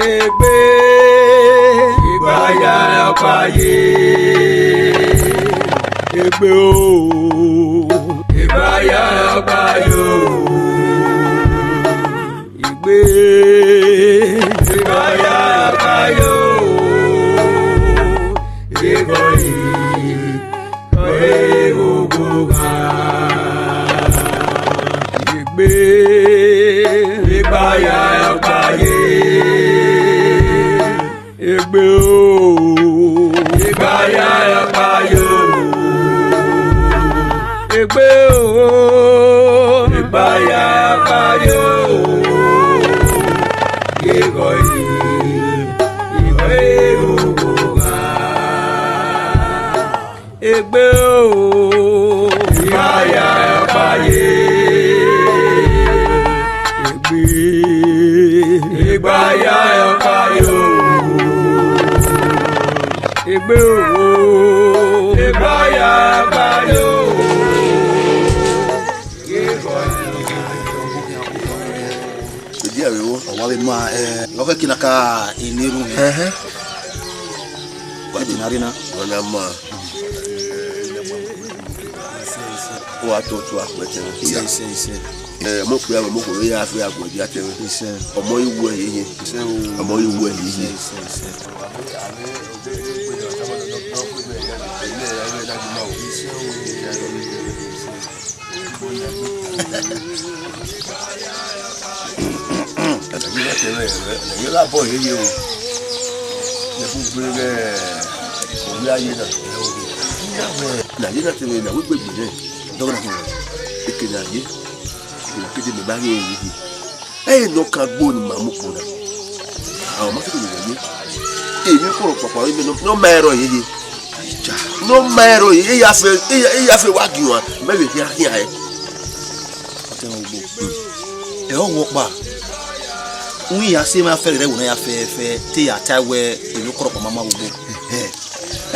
Egbe ìgbàyà ọ̀páyé. Egbe o ìgbàyà ọ̀páyé o. Egbe ìgbàyà ọ̀páyé o. Egbe ìgbàyà ògùnà. Egbe ìgbàyà ọ̀páyé. Egbe o ìgbàyà ọ̀páyé o. Egbe o ìgbàyà ọ̀páyé o. Ìgò ìwé ògùnà. Egbe o ìgbàyà ọ̀páyé. Egbe ìgbàyà ọ̀páyé o. Egbe o ìgbàyà ọ̀páyé o. Dia wewo awawe ma loke kinaka iniru kwa dinarina wana ma wa to akwete ise mo pe mo ko ya fi agodi atere omo iwu eyiye omo iwu eyiye yo la boy ye o le fu gbere o ya ye na ye na tele na we gbegbe ne dogona ko ekele aye ko kede me ba ye yi no ka gbo ni mamu ko na àwọn ma se ko ye èmi ko ro papa mi no mero ye no mero ye ya fe wa gi wa me be fi akin aye aten ogbo e o wo pa wi ya se ma fere wo na ya fe te ya tawe elu koro mama gbogbo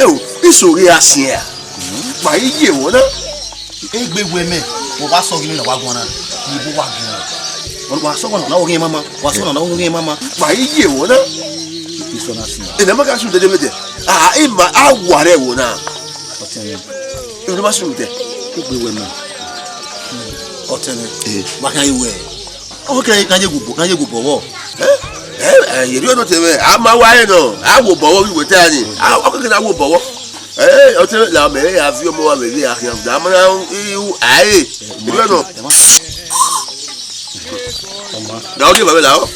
o isori asin a pa iye wo na egbegwe me mo ba so gini na wa gbon na ni bo wa gbon wa so na orin mama wa so na orin mama pa iye wo na iso na sin ene ma ka sun de mete ima aware wo na otene ene ma sun de egbegwe me otene ma kan iwe okay kanje gubo wo yeri ono teme ama waye no awo bowo wi weta ni akoko na awo bowo o te la me ya fi omo wa me ri akin da ma iu aye yeri ono da o ni babe la o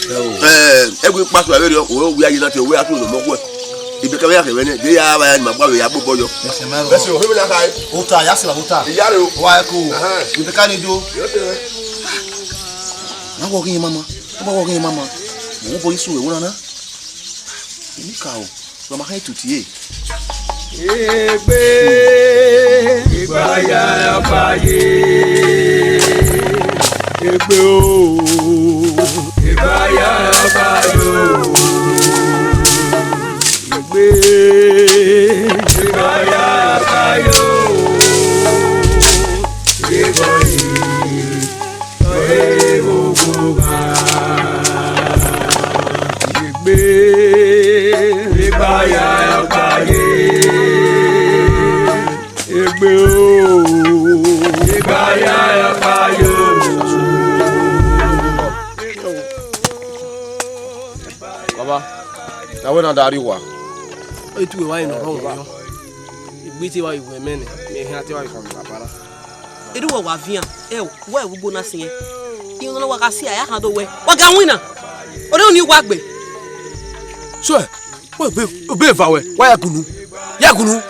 egbe paso abe ri o wi aye na te o we atu no mo ko ibe ka ya ke we ni de ya ba ya ni ma gba we ya gbo bojo bese o he la kai ota ya sila ota iyare o wa ko ibe ka ni do na wo kin mama mo bo isu e wona na ni ka o so ma hay tutie Egbe ìgbàyà ọ̀páyé. Egbe o ìgbàyà ọ̀páyé o. Egbe ìgbàyà ọ̀páyé o. Egbe ìgbàyà ògùnà. Egbe ìgbàyà ọ̀páyé. Egbe o ìgbàyà ọ̀páyé o. Baba, na we na dari wa. O tu wa ino ron yo. Igbe ti wa iwe mene, me hin ati wa ifon papara. Edu wa vian. Wa gbogbo na sin. Yin no wa ka si aya kan do we. Wa ga win na. O de ni wa gbe. So, we be va we. Wa ya kunu. Ya kunu.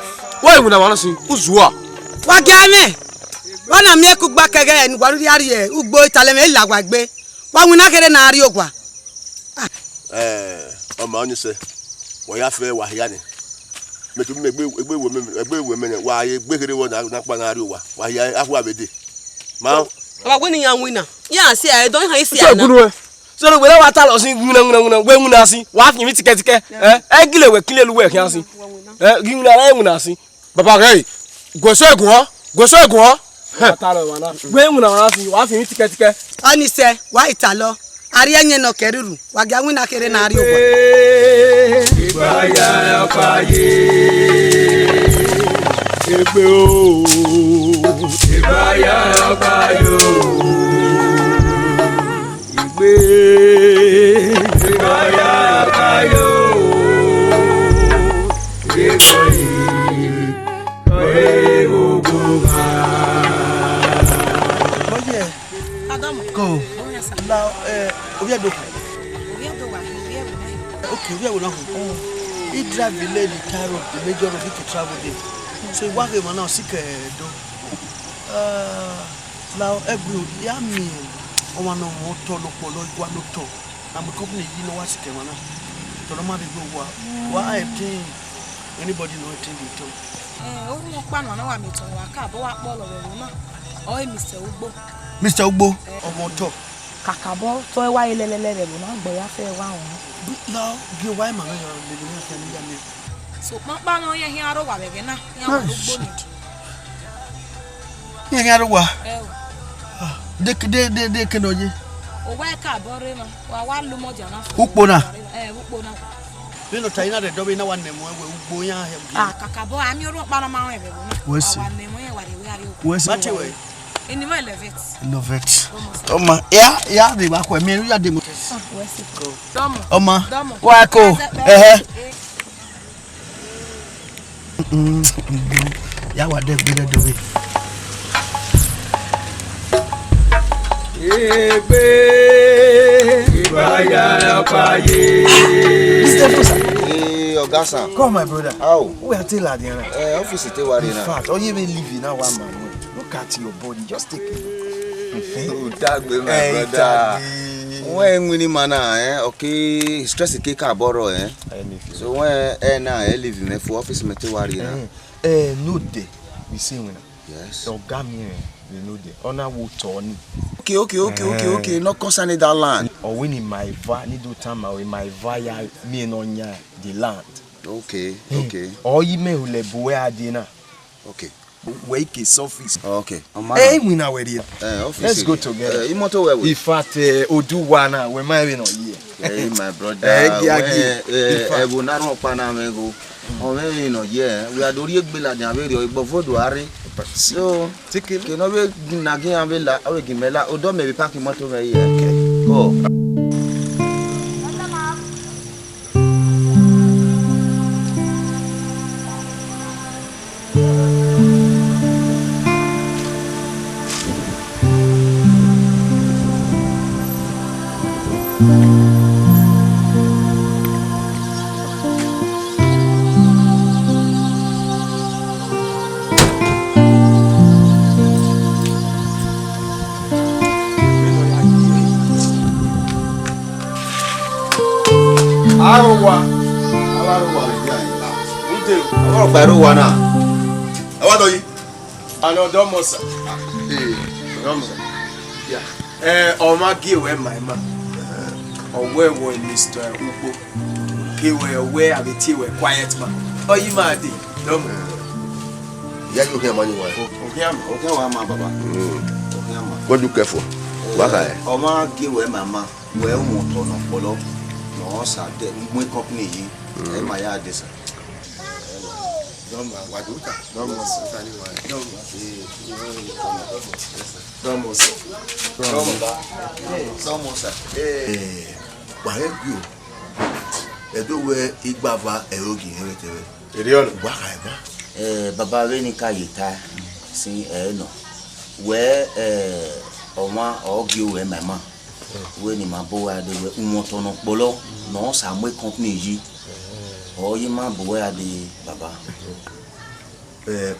Wa yin na wa na sin. Uzuwa. Wa ga me. Wa na mi ku gba kege ni wa ri ari e. Ugbo itale me la gba gbe. Wa win na kere na ari ogwa. ọmọ onye se wo ya fe wa ya ni metu me egbe we me wa ye gbegere wo na pa na ari wa ya afu abede ma Wa gbe ni yan win na. Ya si aya don han si So aya. gunu we. So we la wa ta lo sin guna we nguna sin. Wa fi mi tike. Gile we kile lu we kan sin. Gina la nguna sin. Baba re. Goso egun ho. Ta lo wa na. We nguna wa sin. Wa fi mi tike. Oni se wa italo. ari enye no keruru waga wina kere na ari ogwa Ibaya paye egbe o Ibaya payo igbe Ibaya payo Ikoyi Oye ogoga Go. Now, we are doing. Okay, we are going. He drive the lady tire of the major of it to travel there. So one day, man, now sick do. Now every yummy. I want no more to look for one look to. I'm a company, you know what's coming on. To the money go why I think anybody know what you do. Oh, one on our meeting, I can't go up all of them. Oh, Mr. Ugbo. Mr. Ugbo, or more talk. Kakabo, so why let no boy after a while. Now, give why man, you're so, Mamma, no, you're here over again. They can only. Oh, where can Borima? Or one Lumojana? Upona. Upona. You know, China, the Dobina one name where we are. Ah, Kakabo, I'm your Panama. Where's what way? In the middle of it. Love it. Oma, yeah, they back with me. We are the Oma, Wako, yeah, what they've been doing. Egbe Ibaya paye Ogasa. Come, my brother. How? We are still at the end. Office is worried In now. fact, or you even leave you now, one man. Look at your body, just take it. Tag with my brother. When we mana, okay, stress the cake borrow, So when now I live in for office material. No day. We see when. Yes. So Gammy, you know the honor will turn. Okay. Not concerning that land. Or when in my va, need to time or in my via me on the land. Okay. Or you may le boy dinner. Okay. Wake his office. Okay. Hey, we now we're here. Office. Let's go together. Imoto where we. In fact, Oduwana, we're married on here. Hey, my brother. I will not open a mego. Oh, no, yeah. We are doing Billa Javerio, before do Harry. So, take it. Can we Nagin Villa, or Gimela, or don't maybe packing motor here. Okay. Go. Baruana. What are you? Another Mosa. Yeah. Oma give away my man. Or where were Mr. Ubo? Give away a bit quiet man. Oh, you might be. Don't Yeah, you can money. Okay, my baba. What do you care for? What I? Oma give away my man. Well, motor no follow. No, sir, my company. And my yard is. Baba Reni Kayita, see, no. Where Oma or give away my man. When my boy, they were Umotono Bolo, no, some way company. Oh, you man, boy, the Baba.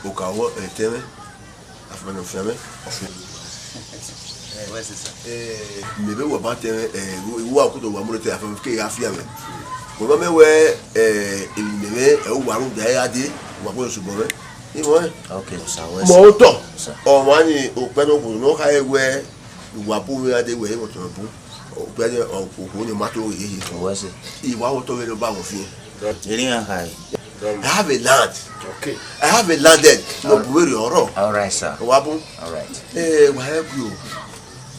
Okawo, Terry, after the family. Maybe we're about to walk to one more day from Kafia. We were in the way, a one day I did, what was to go. Okay, so Moto or money, open up, no high where you were pulling at the way or to a book, or better or who matter was it? He was to the bag of you. I have a land. Okay. I have a landed. No, very all right, sir. Wabble. All right. We'll help you.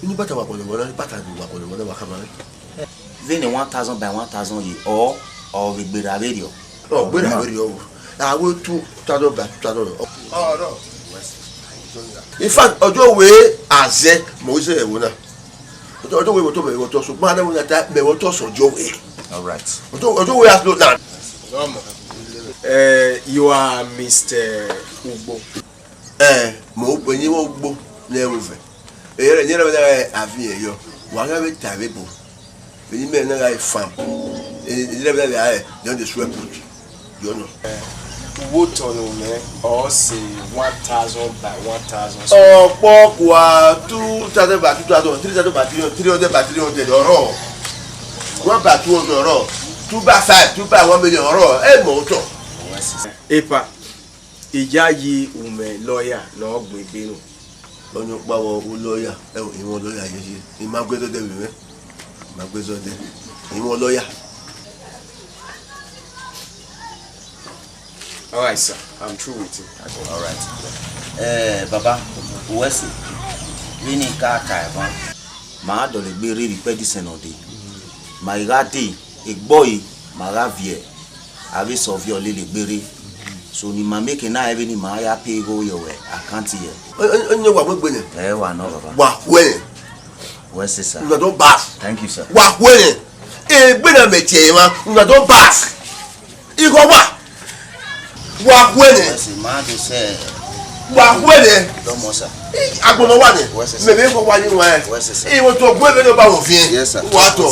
Ini bata wa kono mona, bata du wa kono mona wa kamare. Then 1,000 by 1,000 ye or we be radio. Oh, we radio. I will 2,000 by 2,000. Oh no. In fact, ojo we aze mo se e wona. Ojo we to me wo to so ma na mo na me wo to so ojo we. All right. Ojo we has no land. You are Mr. Ugbo. Mo pe ni wo gbo le ruve. Ere ni re na avi yo. Wa ga be tave bo. Ni me na ga fam. Ni re na don de sweat put. You know. What on me or say 1,000 by 1,000. Ọ̀pọ̀ kwa 2,000 by 2,000, 3,000 by 300 by 300 ọ̀rọ̀. 1 by 200 ọ̀rọ̀. 2 by 5, 2 by 1 million ọ̀rọ̀. Ẹ mọ̀ ọ̀tọ̀. Epa, ìjà yìí ume lawyer no gbegbe no. Lọ́yún pàwọ̀ ó lọ́yà. Ẹ wò ìwọ̀n lọ́yà yẹn ṣe. Ìmọ̀ agbẹ́sọ̀dẹ̀ wìwẹ́. Ìmọ̀ agbẹ́sọ̀dẹ̀. Ìwọ̀n lọ́yà. All right, sir. I'm through with you. All right. Baba, Wesi, we need car car. Ma do le gbere ri pe disenode. Ma irate, egboyi, ma ravie. Ave sovio le gbere. So ni ma make na even ni ma ya pay go your way. Account here. Onye wa mo gbe ni. Wa no baba. Wa we. Wesi sir. Una don bath. Thank you sir. Wa we. Gbe na me tie ma. Una don bath. Iko wa. Wa wele Wesi ma do say wa wele do mo sir. Agbono wa ni me be ko wa ni wa e wo to gbe be no ba wo fin wa to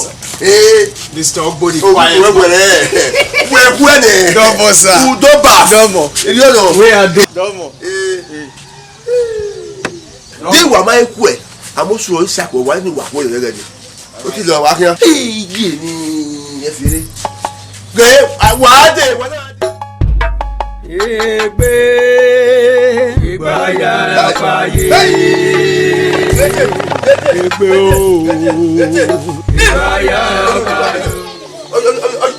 Mr. Ogbodi quiet we wele do mo sir u do ba do mo eri ono we are do mo di wa mai ku e amosu o isa ko wa ni wa ko le gede o ti lo wa kan yi ni e fere ge wa de wa na Egbe ìgbàyà fàyè. Egbe o. Ìgbàyà fàyè.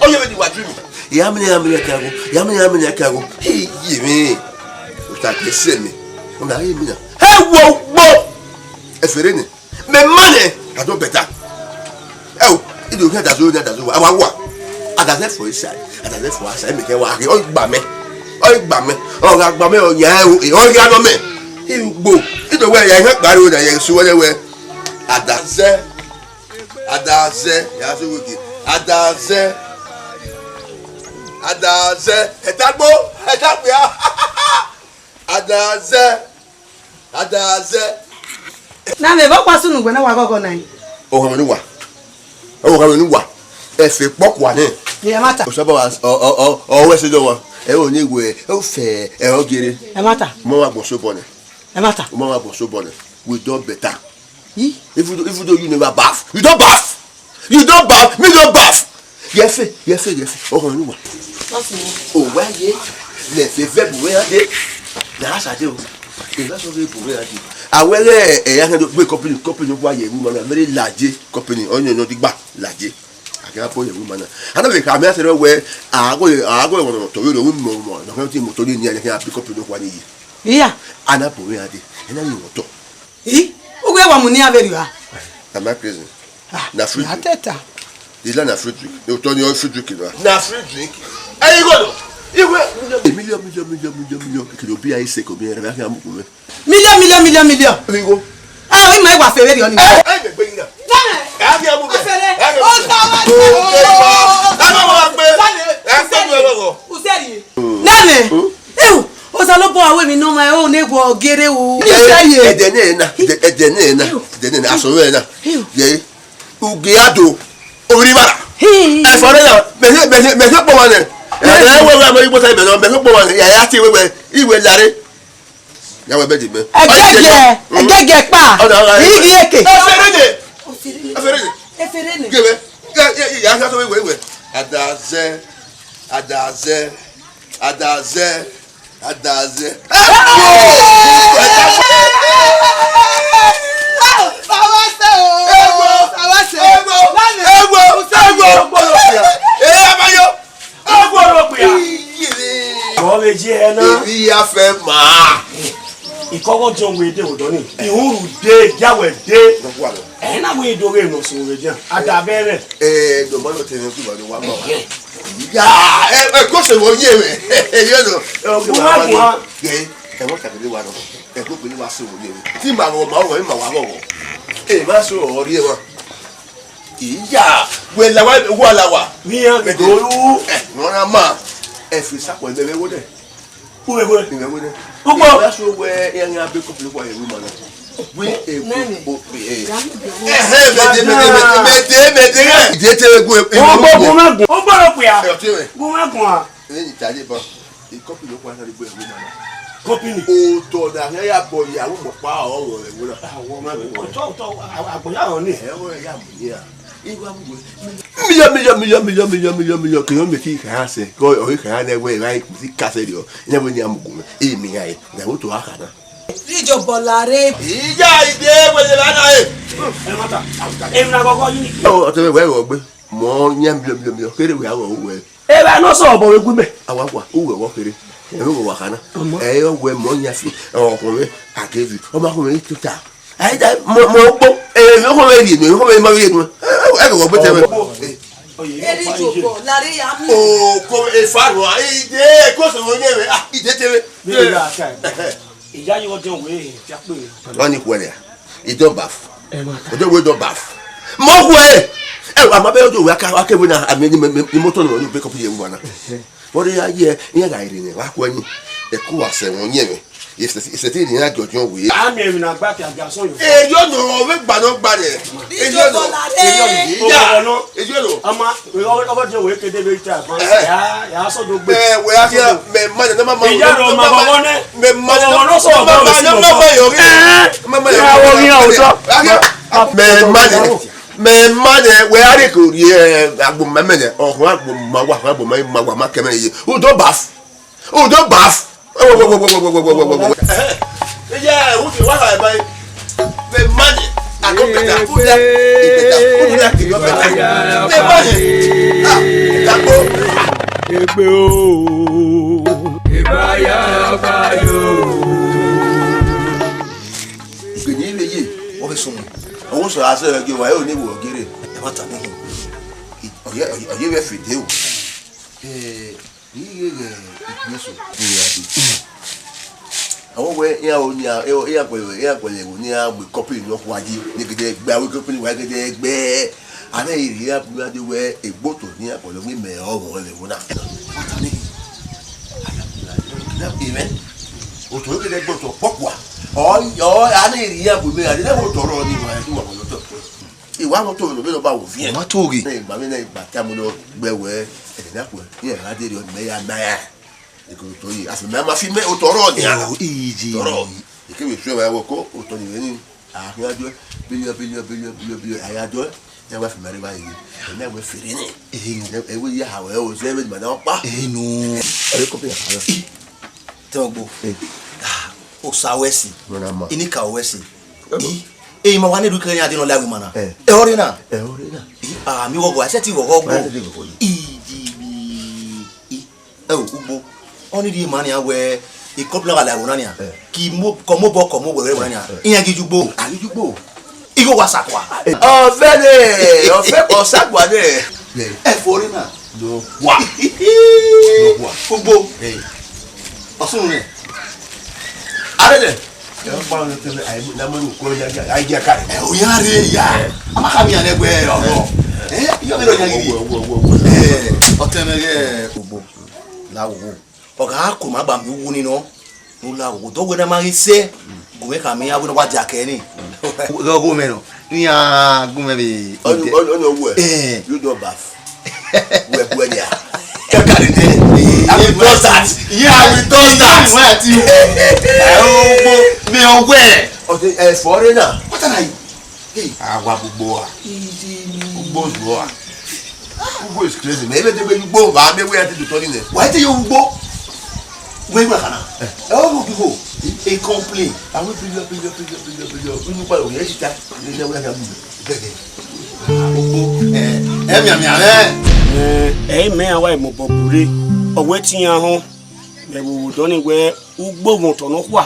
Oye me di wa dream. Yamini kago. Yi mi. O ta ke se mi. O na yi mi na. He wo gbo. E fere ni. Me mane. I don better. E o, ido ke da zo awa wa. Ada for inside. Ada for outside me ke wa ri o gba me. O gba me. O ga gba me o yan o ga no me. Igbo. Ido we yan he pariwo na yan su wele we. Adaze ya so wiki. Adaze etagbo ya. Adaze na me ba kwasu nu gbe na wa gogo na yin. O ha ni wa. E fe poku ani. Ye mata. O so ba o we se do wa. E o ni we o fe e o gere. E mata. Mo wa gbo so bone. E mata. Mo wa gbo so bone. We do better. Yi. If you do you never bath. You don't bath. Me don't bath. Yes. O ha ni wa. O wa ye. Le fe bu we ade. Na asa de o. E la so fe bu we ade. Awere e ya kan do pe company wa ye wu mo na very large company. Onye no digba large. Akira po ye wu mo na. Ana be ka me ase re we ago won to we ro mo na kan ti mo to ni ya kan pick company wa ni yi. Iya. Ana po we ade. Ena ni wo to. Yi. Ugwe wa mu ni averi wa. Na my prison. Na free. Na teta. Is na free drink. You turn your free drink na free drink. Ayi go do. Iwe million kilo bi ayi se ko bi re ba kan mu ko me. Million. Ringo. Ah, we mai wa fere ri oni. Ai be gbe yin na. Ka bi amu be. O ta wa. Ama gbe. E ko mi ologo. Useri. Nane. O sa lo bo awe mi no ma o ne go gere o. Ede ne na aso we na. Ye. Uge ado. Ori bara. E fore na me se po wa ne. E we ma igbo sai be no me se po wa ne. Ya ti we iwe lare. Ya we be di me. Egege pa. Igi eke. Eferene. Gebe. Ya so we. Adaze. Wọ́n lè jí ẹ náà. Èyí ya fẹ́ máa. Ìkọ́kọ́ jẹun wo èdè òdọ́ ni. Ìhùrù dé, ìjáwẹ̀ dé. Eh na we do we no so we dia. Ada bere. Do mo no tene ku ba do wa ma. Ya, ko se wo ye me. Yo no. O ke ba wa. Ge, e mo ka de wa no. E ko pe ni wa so wo ye. Ti ma wo ma wa wo. Ma so o ri e wa. Iya, we la wa. Mi an go lu. Wọ́n á máa ẹ fi sápò ẹgbẹ́ wo dẹ̀. Uwe go. Ìwé wo dẹ̀. Gbogbo. Ìwé aṣọ wẹ ẹyin abẹ́ kọ́pì lóko ẹ̀rú mọ̀ náà. Wí èkó òpè ẹ̀. Mẹ̀tẹ̀ rẹ̀. Ìdíyẹ tẹ egun ewu. Gbogbo ma gun. O gbọ́dọ̀ pe a. Ẹ̀ ọ̀tí rẹ̀. Gbogbo ma gun a. Lẹ́yìn ìtàjẹ́ bọ̀, ìkọ́pì lóko ẹ̀rú mọ̀ náà. Company. O tọ̀ dà ní ẹ̀yà bọ̀ ìyàwó mọ̀ pa ọ̀rọ̀ rẹ̀ wúlọ̀. Àwọn ma gun. Tó àgbọ̀yà ni. Ẹ̀rọ ẹ̀yà mọ̀ ní à. Million kìí ọmọ kí kàá sẹ kọ ọ̀rẹ́ kàá náà wẹ̀ ráì kùsì kásẹ̀ lọ ẹ̀ wọ́n ní amùkùn èmi yà ẹ̀ ìyàwó tó wà kàná. Ìjọ bọ̀láre. Ìjà ìdè wẹ̀lẹ̀ lánàá ẹ̀. Ẹ mọ́ta. Èmi náà kọ́kọ́ yìí. Ọ̀tọ̀ wẹ̀ wẹ̀ gbé mọ́ ní million kéré wẹ̀ àwọ̀ owó ẹ̀. Ẹ bá náà sọ̀rọ̀ bọ̀ wẹ̀ gbé. Àwa wà owó ẹ̀wọ̀ kéré ẹ̀mí wọ̀ wà kàná. Ẹ̀yọ wẹ̀ mọ́ ní àfi ọkùnrin àkẹ́fì ọmọkùnrin tó ta. Àyíjà mọ̀ gbọ́ èmi ọkùnrin yìí èmi ọkùnrin máa yé mi ẹ̀ kò gbé tẹ̀ mẹ́. Ìjọ bọ̀láre yà mí. O ko efaru ide ko so mo nyewe ide tewe. Ìyá yìí wọ́n jẹun wéé tí a pè é. Wọ́n ní kwẹ̀lẹ̀ ìdán bàf ọjọ́ ìwé dán bàf mọ́ kú ẹ̀ àmọ́ bẹ́ẹ̀ ọjọ́ ìwé akéwì náà àmì ní mọ́tò náà ní ìgbé kọ́pù yẹn wù wọn náà wọ́n rí ayé ìyẹn gà ìrìn ní wàá kú ẹ̀yìn ẹ̀kú àṣẹ wọn yẹn mi ìṣètì ìrìn àjọ ọjọ́ ìwé. Àmì ẹ̀mí náà gbá kí a ga sọ́yọ̀. èyí ọ̀nà ọ̀wé gbaná gbalẹ̀ èyí ọ̀nà èyí ọ̀nà ọmọ ọbọ̀ jẹ́ òwe kéde bẹ́ẹ̀ tí a gbọ́n yà á sọ́dọ̀ gbé. wẹ́ á kí mẹ mọ́ni ní mọ́mọ́ ìyá rẹ̀ ọmọ bàbá ní mẹ mọ́ni ní ọmọ sọ̀rọ̀ bá mi sí ọ̀fọ̀. Mẹ mọ́ni wẹ́ á rí kò rí àgbò mẹ́mẹ́nẹ̀ ọ̀hún àgbò màwà má kẹ́mẹ́ yìí ọdọ́ bàf. Yeah, who the what I buy? The money. I don't better put that. Put that in your better. The money. That go. Ebe o. Ibaya bayo. Ìgbìyànjú ilé yìí, wọ́n fi sùn. Òun sọ̀rọ̀ àṣẹ ẹgbẹ́ wa yóò ní ìwọ̀ gẹ́rẹ́. Ẹ má ta ní ìhìn. Ọ̀yẹ́ rẹ̀ fìdí o. Yíyé rẹ̀ ìgbésùn. Àwọn wẹ ìyá o ní ìyá pẹ̀lẹ́ wò ní àgbẹ̀ kọ́pì ní ọkọ̀ ajé ní gẹ́gẹ́ gbẹ́ àwọn kọ́pì ní wà gẹ́gẹ́ gbẹ́ alẹ́ ìrì abúlé wẹ ègbótò ní àpọ̀lọ́ ní mẹ́ ọ̀rọ̀ rẹ̀ wò náà. Ìmẹ́ òtò gẹ́gẹ́ gbọ́tọ̀ pọ̀pọ̀ alẹ́ ìrì abúlé àdéhùn tọ̀rọ̀ ní ìwà ẹ̀dùn ọ̀pọ̀lọ́ tọ̀. Ìwà àwọn tó lò ló bá wò fi ẹ̀. Wọ́n tó rí. Ìgbà mi náà ìgbà tí a mú lọ gbẹ̀wẹ̀ ẹ̀dínàpọ̀ ní ẹ̀rọ adé rẹ̀ ọ̀dùnmẹ́ yá náà. Ìkòrò tó yìí àfìmẹ́ a máa fi mẹ́ òtọ̀rọ̀ ní àná. Tọ̀rọ̀ ìkéwì fún ẹ̀wà ẹ̀wọ̀ kó òtọ̀ nìyẹn ní àfihànjọ́ bílíọ̀ àyájọ́ ní àwọn àfìmẹ́ rẹ̀ báyìí ẹ̀mẹ́ ẹ̀wẹ̀ fèrè ní. Ẹ̀wẹ̀ yà àwẹ̀ ẹ̀ òṣèré méjì màdá wọn pa. Ọ̀rẹ́ kọ́pì àkàrà. Tẹ́wọ̀gbọ́ òsàwẹ́sì ìníkà òwẹ́sì èyí ma wà ní ìdúkẹ́ ní adínà láwùí mọ̀nà ẹ̀họ́rí náà àmì wọ́gọ̀ àṣẹ tí wọ́gọ̀ gbọ́ ìdìbì ugbo wọ́n ní di ìmọ̀ ni àwẹ̀ ìkọ́pìlọ̀ àlàwò náà ni à kì kọ́ mọ́ bọ́ kọ́ mọ́ wẹ̀rẹ̀ wẹ̀rẹ̀ ni à ìyẹn kì í jùgbò ìgò wa sàkwa. Ọ̀fẹ́ dẹ̀ ọ̀fẹ́ kọ́ sàkwa dẹ̀. Ẹ̀fọ́rí náà wà ugbo ọ̀sùn rẹ̀ arẹ́dẹ̀. Oyare ya amakami anegbe ọ̀rọ̀ yo mi lo nyagiri otemege ogbo lawo oga ko ma gba mi wu ni no no lawo to we na ma ri se gùnmẹ́ kàmí awúnà wájú akẹ́ni. Gọ́gọ́ mẹ́rin ní agúnmẹ́ bí. Ọ̀nà owó ẹ̀ yóò dọ̀ bá wú ẹ̀kú ẹ̀ ní à. Kẹ́kàrí dé. I will do that. Yeah, I will do that. Wọ́n àti ẹ̀rọ mi ọwọ́ ẹ̀. Ọ̀sẹ̀ ẹ̀fọ́ rẹ̀ náà. Wọ́n tẹ̀lé yìí. Àwa gbogbo wa. Gbogbo ìlú wa. Gbogbo is crazy. Mẹ ebe tẹ́gbẹ́ gbogbo bá a bẹ wíyá tètè tọ́ nílẹ̀. Wàá tẹ̀ yóò gbogbo. Wọ́n gbà kàná. Ẹ wọ́n mọ̀ kíkó. A complaint. Àwọn pílíọ̀ nínú pàrọ̀ òyìn ẹ̀ṣin ta ní ilé wíyá gbogbo. Gbogbo ẹ̀ mìàmìà rẹ̀. Ẹ̀yin mẹ́ àwa ìmọ̀bọ̀ bùrẹ́ ọ̀wẹ́ tí yàn hàn ẹ̀wò dọ́ni wẹ́ ugbóhùn tọ̀nà wà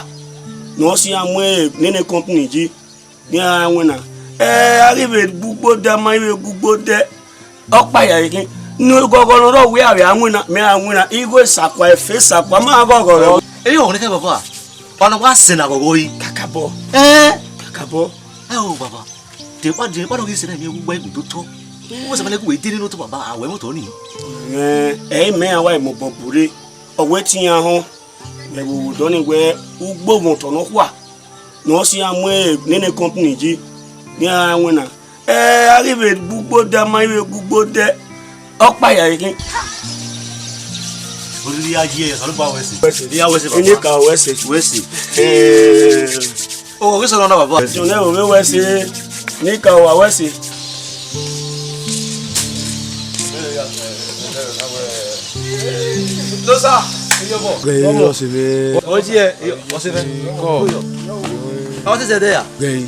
ní wọ́n sì àmú ẹ̀ nínú kọ́mpìnì jí ní àwọn náà arrive gbugbo de ma iwe gbugbo de opa ya yin nu gogoro ro we awe anwuna me anwuna igwe sakwa efe sakwa ma gogoro eyi o ni ke baba ona wa sin na gogo yi kakabo kakabo o baba de pa no ki sin na mi gbugbo igbo to wo se male ku we dire no to baba awe mo to ni me awa mo bobure owe ti yan ho me wo do ni we ugbo mo to no kwa no si amwe nene company ji ni anwuna arrive gbugbo de ma iwe gbugbo de opa ya yin ori aje ya so lo ba wese ni ya wese baba ni ka wese o we so na baba so na we wese ni ka wa wese no sir yo bo Gay, lo se ve. oje o se ve Ko. o se de ya Gay.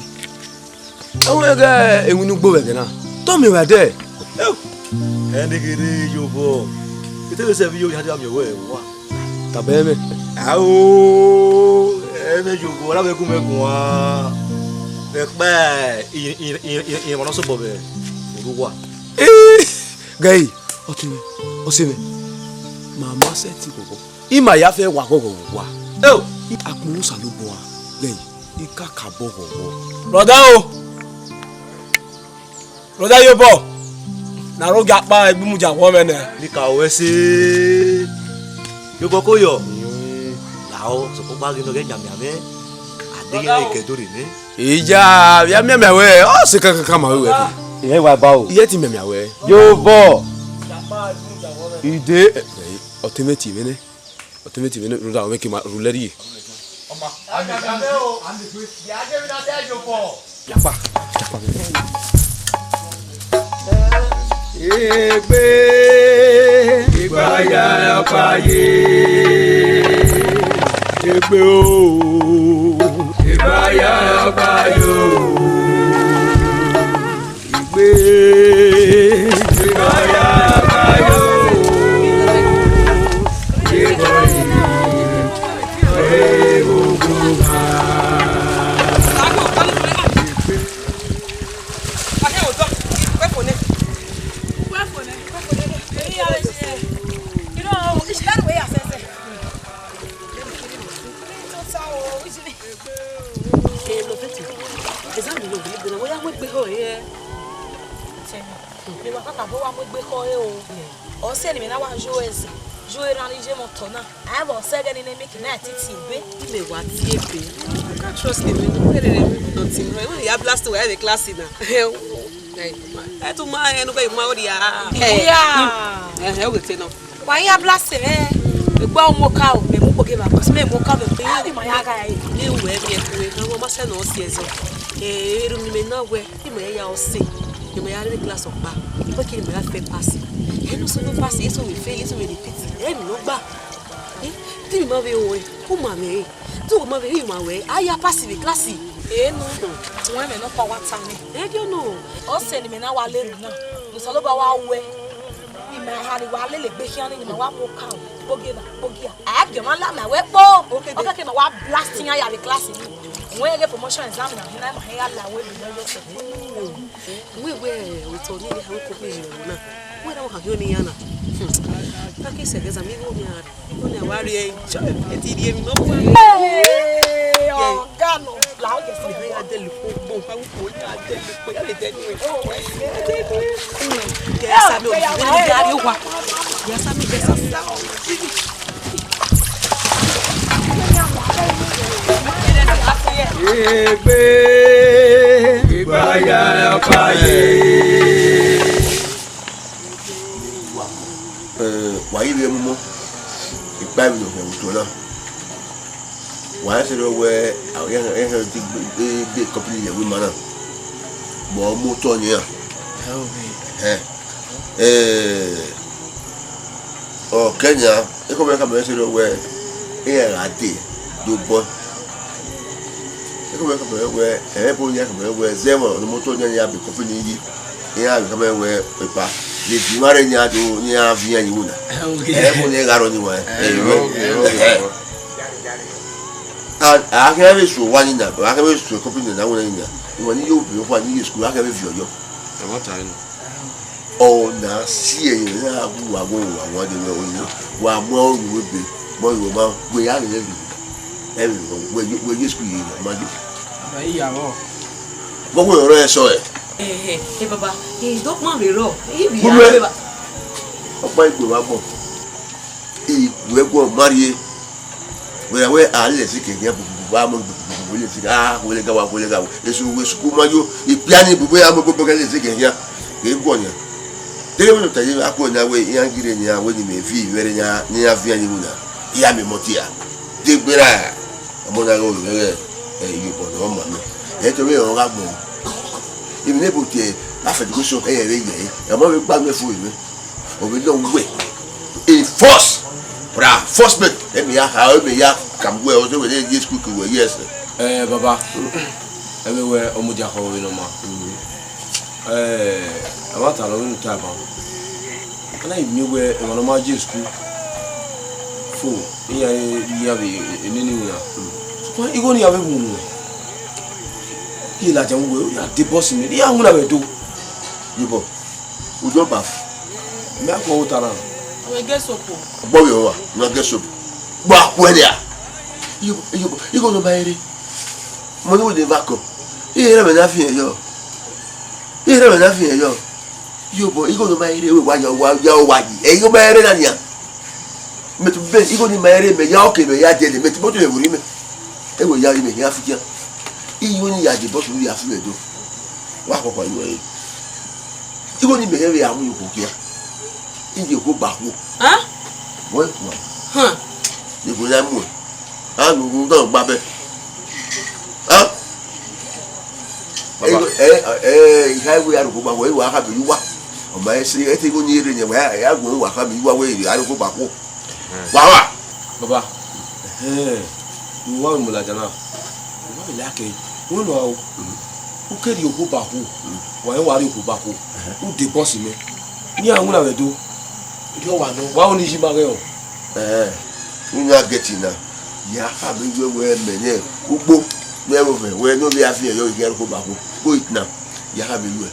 Awon ga ewinu gbo we na. To mi wa de. enigiri yo bo ite se vi yo ya mi we wa Tabeme. awo eme yo bo la be ku me gun wa e pe i mo no so bo be wa Gay. Otime. Osime. Mama se ti gogo. Ima ya fe wa gogo wa. Akun sa lo bo wa. Gay. Ika ka bo gogo. Brother yo bo. Na ro ga pa egbu mu ja wo me na. ni ka wese yo bo ko yo la o so ko ba gi no ge jam ame ade ge ke do ri ni Ija, ya me we. O se ka ma we. e wa ba o Iye ti me we. yo bo Ide. Otime ti me ne. Otime ti me ne ro da o me ki ma ro leri. Yapa. Ìgbáyà fàyè Egbe o Ìgbáyà fàyè Igbe Ìgbáyà fàyè Ose ni na wa joese joera ni je motona I was saying ni make na titi be Me wa ti ebe. You can't trust me. Nothing. When you blast we have a class na. Eh to ma enu be ma odi ah. Eh we te no. wa ya blast gba mo ka o me mo poke ba cause me mo ka be ni ma ya ga yi Ni we bi e we na mo ma se no si ezo. Eru ni me na we ti mo ya o se. Ni mo ya re class opa. Ko ki me ya fe pass. No so no pass eso we fail eso we repeat. Mi no gba. Ti mi ma be o ku ma me. Tu ma be ma we. Aya pass the class. no won me no pa wa ta ni You know. ose ni me na wa leru na mo so lo ba wa we ni ma ha ni wa le le gbe kian ni ma wa mo ka o bogia a ge ma la ma we po o ke ma wa blasting ya the class ni won ye promotion exam na na ma ya la we ni lo se We to ni ha ko pe na. We na ha yo ni yana. Ta ke se geza mi go mi ara. Ko ni wa ri e ti ri mi no po. Gano, la o se Ya de lu ko bo pa ko ya de lu ko ya le de ni we. Ya sa mi o ni ya ri wa. Ya sa mi be sa. Egbe Ìgbáyà fàyè wàyí bí ẹmu mọ́ ìgbà mi ò fẹ́ wùtò náà wàá ṣe lọ wẹ àwọn ẹ̀hẹ́ ti gbé kọ́pìlì ìyẹ̀wò ìmọ̀ náà bọ̀ ọmú tọ́ ni à Kenya ẹ̀kọ́ bẹ́ẹ̀ kàmẹ́ ṣe lọ wẹ ẹ̀yẹ̀ rà dé ló bọ́ ẹ̀kọ́ bẹ́ẹ̀ kàmẹ́ wẹ ẹ̀yẹ́ bó yẹ kàmẹ́ wẹ zẹ́wọ̀n ọ̀nà tó ní àbí kọ́pìlì yìí ẹ̀yẹ́ àbí kàmẹ́ wẹ pẹ̀pà le dimare nya do nya via ni una mo ne garo ni wa a ka be so wani na a ka be so ko pin na wona nya wọ́n ní yóò bẹ̀rẹ̀ fún wa ní school akẹ́fẹ́ fi ọ̀yọ́. Àwọn ta ni. Ọ̀nà sí ẹ̀yìn náà wù àwọn ọdẹ òyìnbó wà mọ́ ọ̀rùn wẹ́bẹ̀ mọ́ ìwọ̀n máa wẹ̀ yá rẹ̀ ẹ̀rì wẹ̀ yé school yìí máa dé. Àbáyé ìyàwó. Gbogbo ọ̀rọ̀ ẹ sọ ẹ̀. Bàbá ìdọ́gbọ̀n rẹ̀ rọ̀ gbogbo ẹ ọ̀pọ̀ ìgbò wa bọ̀ ìgbò ẹgbọ́n máríye wẹ̀rẹ̀wẹ̀ àálẹ̀ sí kẹ̀kẹ́ bùbù àmọ́ bùbù lè ti ká wọlé ká èso kú máa yó ìpíánì bùbù àmọ́ gbogbo kẹ́lẹ́ sí kẹ̀kẹ́ kì í bọ̀ yẹn. Tẹ́lẹ̀ mi tẹ̀lé akó ní awé ìyá gírè ní awé ní mẹ́fì ìwẹ́rẹ́ ní àfihàn ní múna ìyá mi mọ̀ tíya dé gbéra ọmọdé olùrẹ́rẹ́ ẹ̀yìn ìbọ̀dọ̀ ọmọ mi ẹ̀ tó wẹ́ ọ̀rọ̀ àgbọ̀n ìmì ní ibùtì ẹ̀ afẹ́dúgbòsó ẹ̀yẹ̀ rẹ̀ yẹ̀ ẹ̀ ẹ̀mọ́ mi gbàgbé fún ìwé òbí náà wẹ̀ in force pra force mate ẹ̀mí ya ha ẹ̀mí ya kàmú ẹ̀ ọ̀tọ̀ wẹ̀lẹ́ yé skul kìwẹ̀ yé ẹsẹ̀. Baba ẹ bẹ wẹ ọmọdé akọwé lọ ma àwọn àtàlọ́ wẹ́nu tó àbá kana ìbí wẹ ìwọ̀n ọmọ ajé skul fò ìyá bẹ ẹnìní wìyà ṣùgbọ́n igbó ni yàrá wù wẹ̀ yìí làjà ń wẹ̀ ó yà dé bọ́ọ̀sì mi ní àwọn àwẹ̀ tó yìbọn ojú ọba mẹ àpò owó tara. Ọmọ ẹgẹ́ sọ̀pọ̀. gbọ́ yọ̀ wá ní ọgẹ́ sọ̀pọ̀ gbọ́ àpò ẹ̀ dẹ̀ yìbọn igbó ló bá yẹrẹ mo ní wò lè bá kọ iye rẹ̀ mẹ́ náà fi hàn yọ iye rẹ̀ mẹ́ náà fi hàn yọ yìbọn igbó ló bá yẹrẹ wà yọ wá yìí ẹ̀yin ló bá yẹrẹ náà nìyà mẹtù bẹ́ẹ̀ igbó ni bá yẹrẹ mẹ yà ọkẹ mẹ yà jẹlẹ mẹtù bọ́tù lè wùrí mẹ ẹ wò yà mẹ yà fi jẹ iye wọn ni yà jẹ bọ́tù yà fi mẹ do wà kọ̀kọ̀ yìí wọ̀ yìí igbó ni mẹ yẹrẹ yà àwọn yòókù kíá ìdí òkú bà wò wọ́n wà ìgbó náà mú ẹ àánú náà gbà bẹ́ẹ̀. Ìhà ìwé àrùkù bá wọ̀ ìwà àkàbí yìí wá ọ̀bà ẹ̀sìn ẹ̀tí ìwé ní eré yẹn wẹ̀ ẹ̀yà gbọ̀n wà àkàbí yìí wá wẹ̀ ìhà àrùkù bá kú. Wà wà. Baba ìwà ìmùlàjà náà ìwà ìlà kẹ́ wọ́n lọ àwọn ó kéde òkú bá kú wà ẹ̀ wà rí òkú bá kú ó dé bọ́ọ̀sì mi ní àwọn àwẹ̀ tó ìdí ọ̀wà náà wà ó ní ìṣí bá rẹ̀ ọ̀. Nínú agẹ́tì náà ìyá àkàbí yìí wẹ̀ mẹ́yẹ gbogbo mẹ́wọ̀n wẹ̀ ní omi àfihàn yọ ìhà àrùkù bá kú kó ìtìnà yàrá mi lu ẹ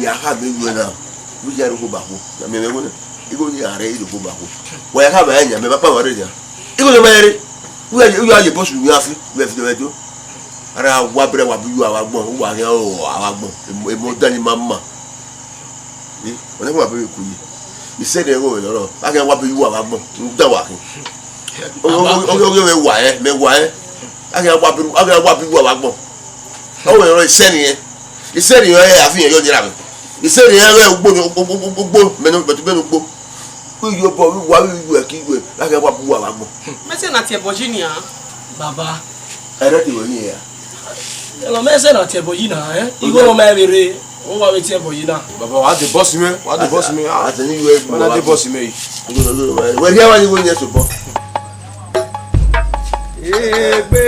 yàrá mi lu ẹ náà wọ́n yàrá kó bàkú nàmi ẹ̀mẹ́ wọ́n igbó ní ààrẹ ìlú kó bàkú wọ́n yàrá bàá yẹn mẹ́ bàbá wà rẹ̀ yẹn igbó ní báyẹn rí wọ́n yà yẹ bọ́sù ní àfi wọ́n fi tẹ̀wé tó ara wà bẹ̀rẹ̀ wà bí yọ àwa gbọ́n wọ́n wà yẹn ọ̀ àwa gbọ́n èmo dání máa ń mà wọ́n ní kó wà bẹ̀rẹ̀ kú yìí ìsẹ́ni ẹ̀rọ rẹ̀ lọ́rọ̀ bákẹ́ wà bí yọ àwa gbọ́n ń dá wà kí ó wà yẹn mẹ́ wà yẹn bákẹ́ wà bí yọ àwa gbọ́n ọwọ́ ẹ̀rọ ìsẹ́niyẹn ẹ̀ àfihàn yọ nira mi ìsẹ́niyẹn ẹ̀ gbó mẹ́nu bẹ̀tùbẹ́nu gbó wíyọ bọ̀ wíwá wíwú ẹ̀ kí wíwú ẹ̀ lákẹ́ wá búwú àwọn agbọ̀n. Mẹ́sẹ̀ náà tiẹ̀ bọ̀ yìí nìyà. Baba. Ẹ̀rẹ́ ti wọ̀ ní ẹ̀yà. Ẹ̀rọ mẹ́sẹ̀ náà tiẹ̀ bọ̀ yìí náà ẹ̀ igbó wọn máa rere wọn wá wí tiẹ̀ bọ̀ yìí náà. Baba wà á dé bọ́ọ̀sì mi wà á dé bọ́ọ̀sì mi àtẹ̀ní yọ ẹ̀ wọ́n á dé bọ́ọ̀sì mi yìí. wẹ́n ní àwọn ìwé yẹn tó bọ́. Ègbé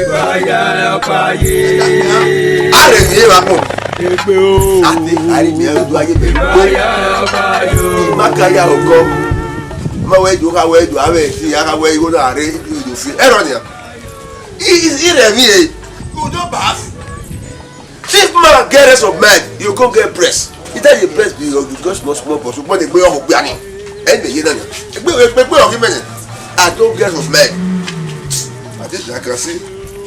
ìbáyà ọ̀páyé. Àrè ní ìwà pọ̀. Ègbé o. Àti àrèmí ẹ̀rọ ayé bẹ̀rẹ̀ gbó. Ìbáyà ọ̀páyé. Mákàyà ọ̀gọ́. Má wẹ́ ìdò ká wẹ́ ìdò àwẹ̀ tí ìyá ká wẹ́ ìwé náà rí ìdò fi. Ẹ̀rọ nìyà. Ìrẹ̀ mi yẹ. You don't bath. If man get rest of mind, you come get breast. It tell you breast be your good small but ṣùgbọ́n ní gbé ọkọ̀ gbé àná. Ẹ̀ ń bẹ̀ yé náà. Gbé ọkọ̀ mẹ́rin. I don't get of men. I think I can see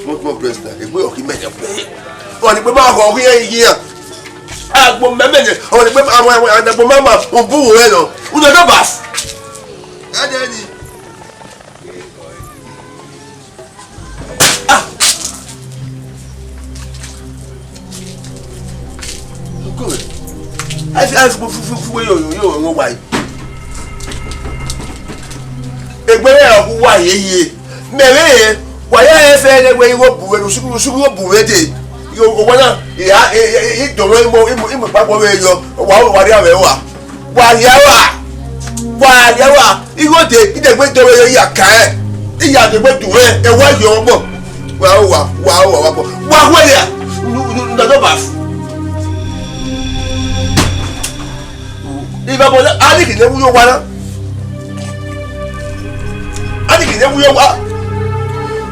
small breast now. If we are him, on the Baba, here. I go member on the Baba and the Mama who boo well. Who the bath? And then good. I feel you why. Egbere ọkụ wa yeye mere waya efe egbe iwo buwe rusugu buwe de yo wona ya idoro imo papo we yo wa wari awe wa yawa igo de idegbe doro yo ya ka iya degbe duwe e wa yo gbo wa gbo wa hweya ndo baf iba bo ali kine wuyo wa na I think they will.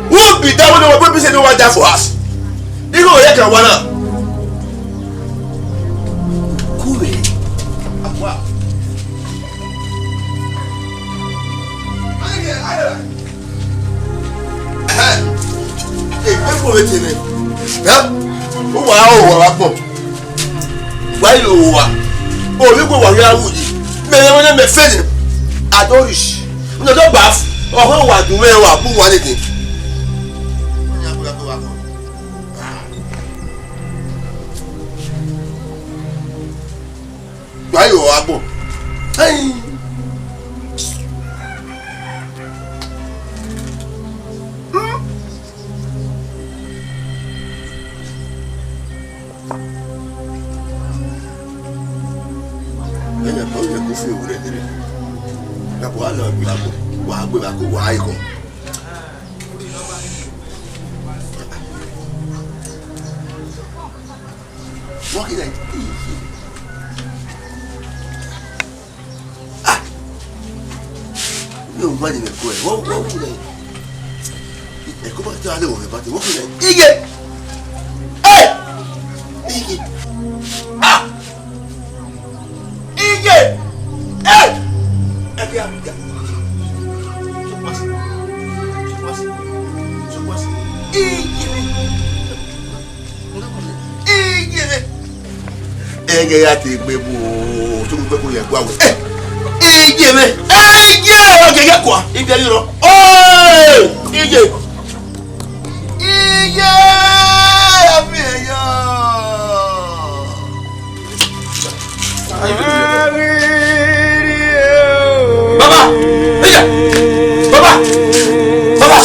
Who be that when we say no one die for us? Iko ye ka wana. Kube. Akwa. Epo wetene. Ya. O wa pọ̀. Wa yo wa. O wi ko wa ya wuji. Me wona me feni. Adorish. No do baf. O wa dun me wa bu wa nìkan. Wa yo wa pọ̀. Hey. Ya ti gbe bu to gbe ko ye gwa we ije me ije o gege kwa ije yiro ije abi eyo baba ije baba baba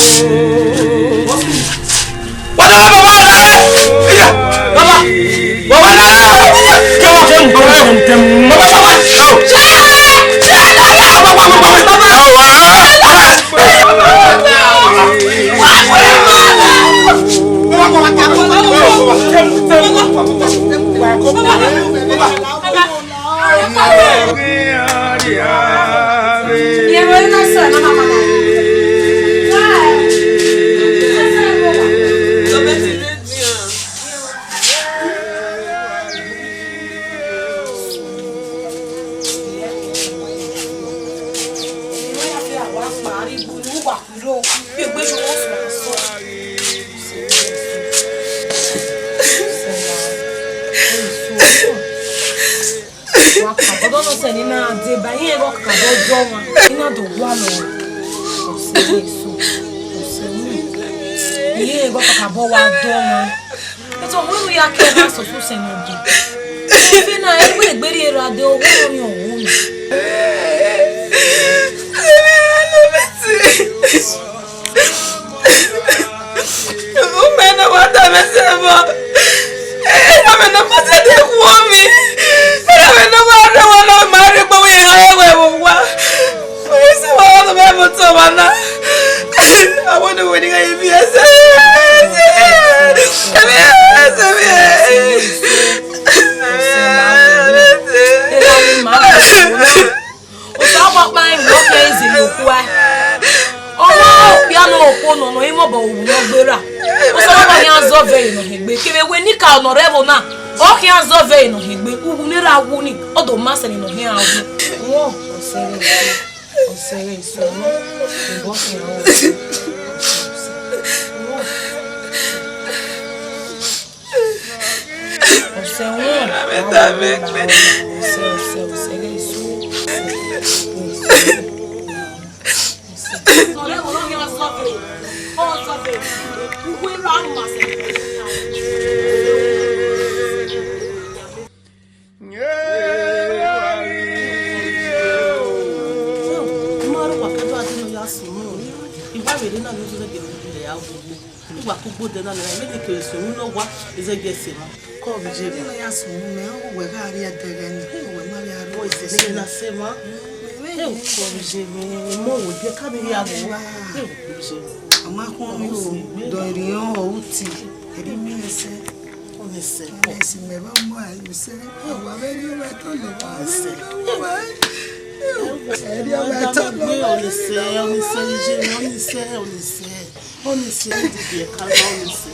Honestly, I can't honestly.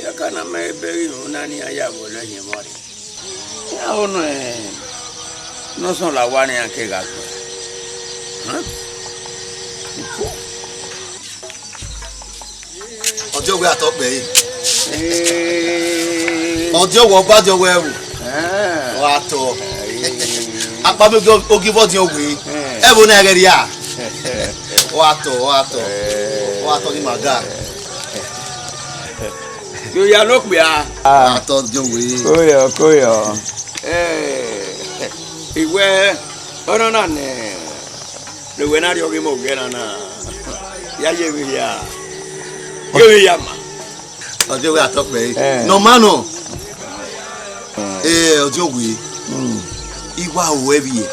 Yakana meberi unani ayabo la himori. Ya ono no son la wani anke gato. Ọjọ́ wẹ́ àtọ́pẹ́ yìí. Ọjọ́ wọ bájọ wẹ́ ẹ̀rù. Wà á tọ̀. Apámi ogi bọ́dí òwe. Ẹ̀bù náà rẹ̀ rí à. Wà á tọ̀. Wà á tọ̀ ní màgá. Yóò yá ló pè á. Wà á tọ̀ ọjọ́ òwe. Kóyọ̀. Ìwé ọ̀nà náà nẹ̀. Lèwe náà rí ọgbẹ́ mọ̀ òwe náà. Yá yé mi yá. Yóò yá mà. Ọjọ́ wẹ́ àtọ́pẹ́ yìí. Nọ̀mánù. Ọjọ́ òwe. Ìwà òwò ẹ̀bí yẹ.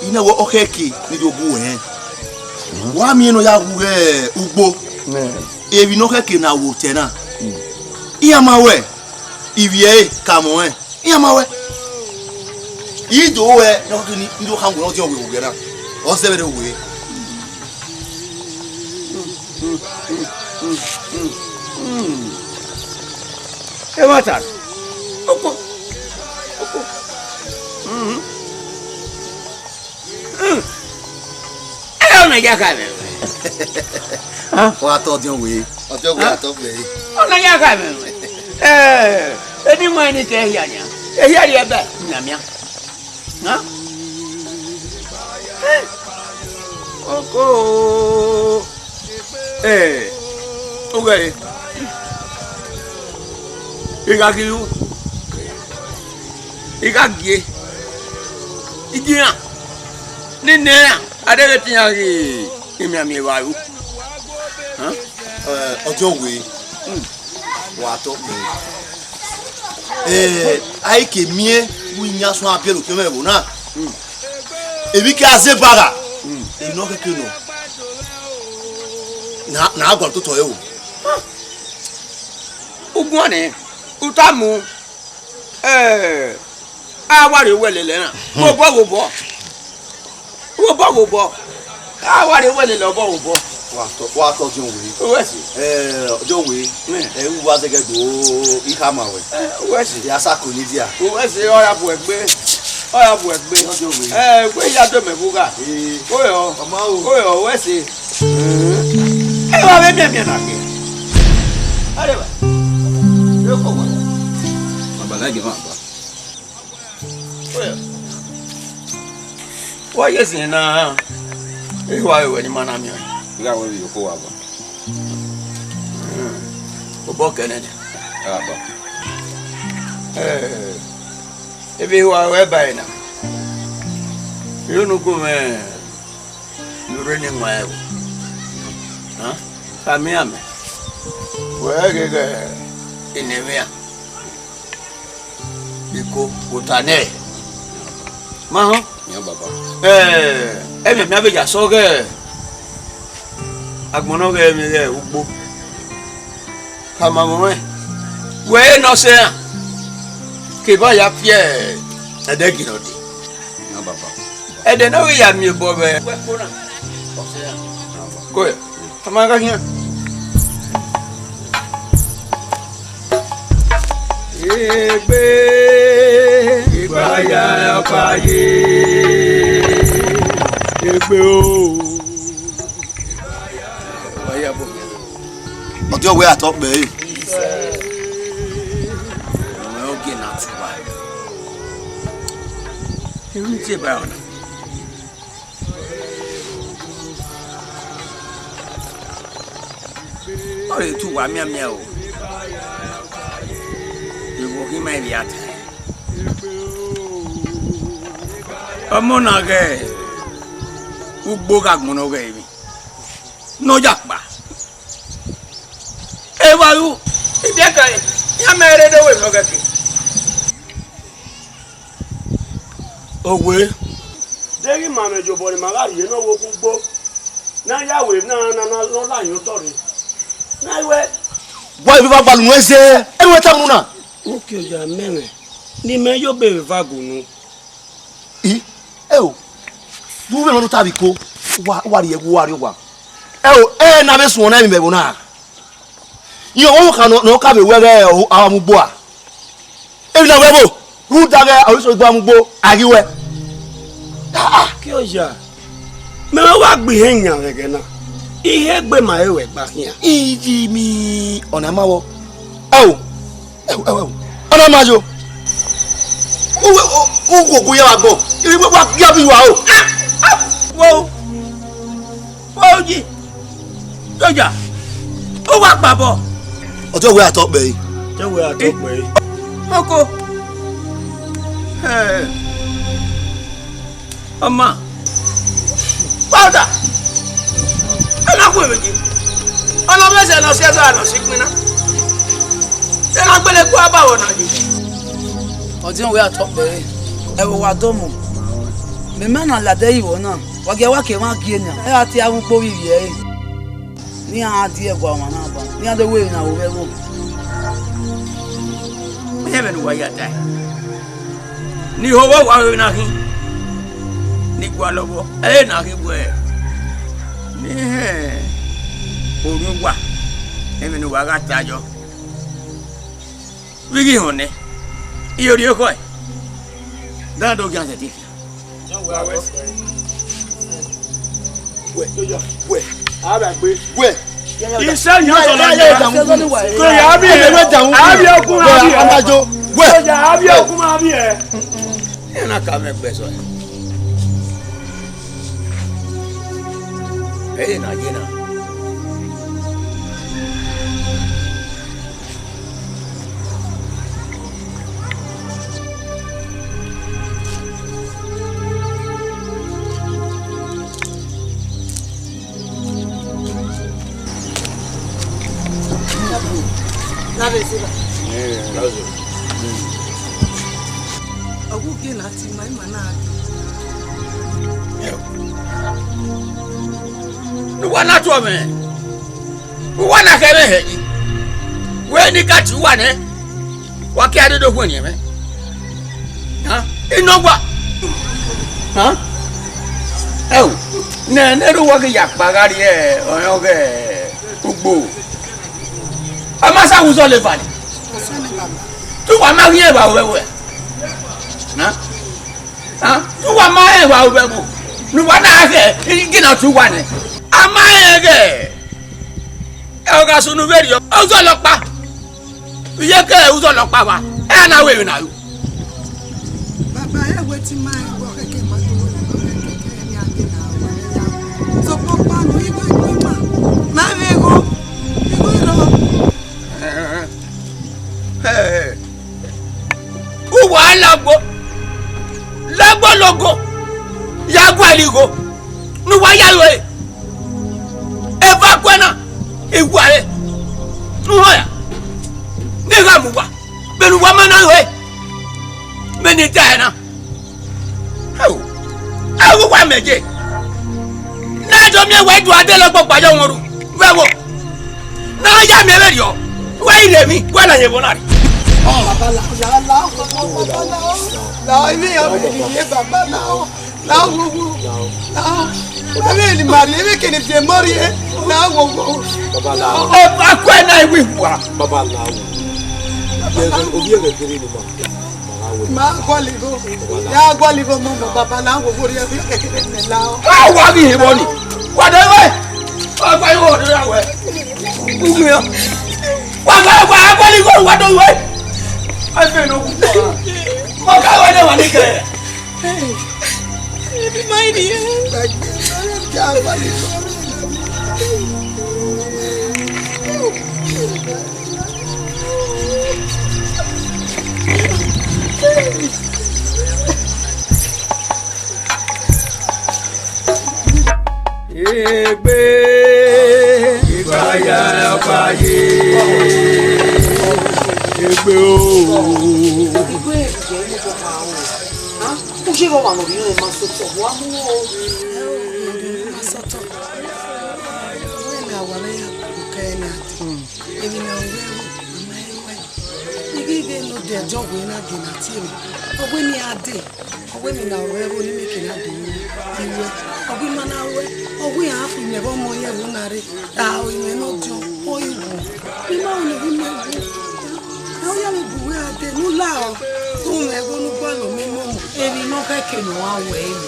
Iná wọ ọ̀kẹ́kẹ́ níbi ogun ẹ̀. Wà á mìíràn yà wù ugbó. Èmi náà kẹ́kẹ́ náà wò tẹ̀ náà. Ìyá máa wẹ̀. Ìwìyẹ́ kàmọ́ ẹ̀. Ìyá máa wẹ̀. Ìdò ẹ̀ náà kí ni ndó hàn wọ́n ọjọ́ òwe òwe náà. Ọ̀sẹ̀ bẹ̀rẹ̀ òwe. E mata. Oko. E ona ya ka me. Wà á tọ̀ ọjọ́ òwe. Ọjọ́ òwe àtọ́pẹ́ yìí. Ona ya ka me. Eni mo ni te ya nya. E ya ri ebe nyamia. Na? Oko. Okay. Iga kiu. Iga gie. Igia. Nene adele tinya ki imiami wa yu. Ọjọ́ òwe. Wà á tọ́pẹ́. Ayi ke mie winya so apia lo keme bo na. Ebi ka se para. E no keke no. Na agwa to to e o. Ogun ani utamu awari welele na. Wo bo. Awari welele bo. Wà á tọ́ ọjọ́ òwe. Owesi. Ọjọ́ òwe. Wu wa zege do ika ma we. Owesi. Ya sa ko ni dia. Owesi ora bu egbe. Ọjọ́ òwe. Gbe ya do me buga. Oyo. Ọmọ o. Oyo owesi. Wa be mi na ke. Are ba. Yo ko wa. Baba la ge ma ba. Oyo. Wa yesi na. Iwa ewe ni mana mi. Ga wo yo ko wa ba. Obo kenene. Ba. Ebi wa we bai na. Yo no go me. Lure ni ngwa e. Ha? Kami ame. We gege inemia. Iko utane. Ma ho? Ya baba. Emi mi abeja so ge. Agbono ge mi ge ugbo. Kama mo we. We no se an. Ke ba ya pie edegi no di. Ya baba. Ede no we ya mi bo be. We ko na. O se an. Ko ya. Kama ga hian. Egbe ìgbáyà ọ̀páyé egbe o. Ọjọ́ òwe àtọ́pẹ́ yìí. Ọmọ oge na ti wa. Irú tí ìbá ọ̀nà. Ọ̀rọ̀ ètò wà míàmíà o. Ìwọ kí máa rí àtà. Ọmọ náà gẹ̀ ugbo kagbọ̀nà gẹ̀ ibi. N'ọjà pa. Ewaru ibi aka ya mere de we n'ọgà kì. Owe. Deri mame jobori magari no wo kugbo. Na yawe na lo la yin tori. Na iwe. Boy bi ba balu no ese. E we ta mu na. Okay o ja meme. Ni me yo be vagunu. O. Du be no ta bi ko. Wa ri egu wa ri wa. O na be sun na mi be bo na. Yo o ka no ka be we o amugbo a. E na we bo. Ru da ge o so gbo amugbo ariwe. Kí o jà me wá gbé èèyàn rẹ̀ gẹ́nà ihe gbé ma ewe gbà kíyàn. Iji mi ọ̀nà máa wọ ọ̀nà máa jò ògùn yẹ wà gbọ́ ibi gbogbo akíyà bí wà o. wo jí sójà ó wà pàbọ̀. ọjọ́ ìwé àtọ́pẹ́ yìí. ọjọ́ ìwé àtọ́pẹ́ yìí. ọkọ ọmọ pàdà ẹnàkùn èmìjì ọlọmọẹsẹ náà sí ẹsẹ àná sí pinna ẹnà gbẹlẹ kó abáwọ náà yìí. ọdún ìwé àtọ́pẹ́ ẹ̀rọ wa dọ́mọ̀ mímẹ́ náà làdẹ́ ìwọ náà wàgẹ̀ wákẹ́ wọn kí ènìyàn ẹ̀ àti àwọn kpórí rẹ̀ ẹ̀ ní àwọn adìẹ ẹ̀gbọ́ àwọn náà bá ní adéwé ìrìn àwọn rẹ̀ wọ̀. ẹ bẹ ní wáyà dá ẹ ní owó wà lórí náà kí ní gbọ́ lọ́wọ́ ẹ náà kí gbọ́ ẹ ní òun wà ẹ bẹ ní wàá tajọ wíkì hàn ní iye orí ẹkọ ẹ dáná tó gán àtẹ̀tẹ̀ fi. wẹ̀ àbàgbé wẹ̀ iṣẹ́ yẹn sọ̀rọ̀ yẹn kò yà á bí ẹ̀ àbí ẹkún àbí ẹ̀ sọ̀jà àbí ẹkún àbí ẹ̀. ẹ náà kà mẹ́gbẹ́ sọ yẹn. ẹ yé náà yé náà. Oguge láti máa ń máa nuwa na to me nuwa na kere he we ni ka ti wa ne wa ki ade do hu ni me ha inogwa ha ne ru wa ke ya pagari e oyo ke ugbo amasa wuzo le vale tu wa ma ri e ba we ha tu wa ma e wa we bu nuwa na ke gina tu wa ne amayege oga sunu very ozo lopa iye ke ozo lopa wa e na we na you baba e wetin ma e wo keke ma to keke ni ade na wa ya so papa no igwe ma na vego no uwa lagbo logo ya gwaligo nuwa ya yo eva kwena iguare nuhoya nega muwa belu wa mana we meni tana awu wa meje na do mi we du ade logbo gbajo won ru wewo na ya mi ebe yo we ire mi wa na yebo na ri baba la ibi ya bi ye baba la wo ebe ni mari ebe kini te mori e na wo baba la o ba kwa na iwi wa baba la wo obi e kere ni ma gwaligo ya gwaligo mo baba la wo ri ebe kekere ni la o wa bi hebo ni wa de we o gba yo de we ugmi o wa ga gwaligo wa do we ai fe no ku o ka wa de wa ni kere Ebi mai ni ya gwaligo Egbe ìgbàyà àbáyé egbe o. Puxa igual uma novinha, mas eu só vou amor. Igi no de job we na di na ti mi. Ogbe ni ade. Ogbe mi na ore ro ni make na do iwe. Ogbe ma na we. Ogbe ya afu me bo mo ye wo na re. Ah o iwe no jo. O iwo. Mi ma o ni bi me wo. O ya mi buwe ade nu la o. Tu me go nu gba lo mi mo mo. Èmi no keke no wa we mi.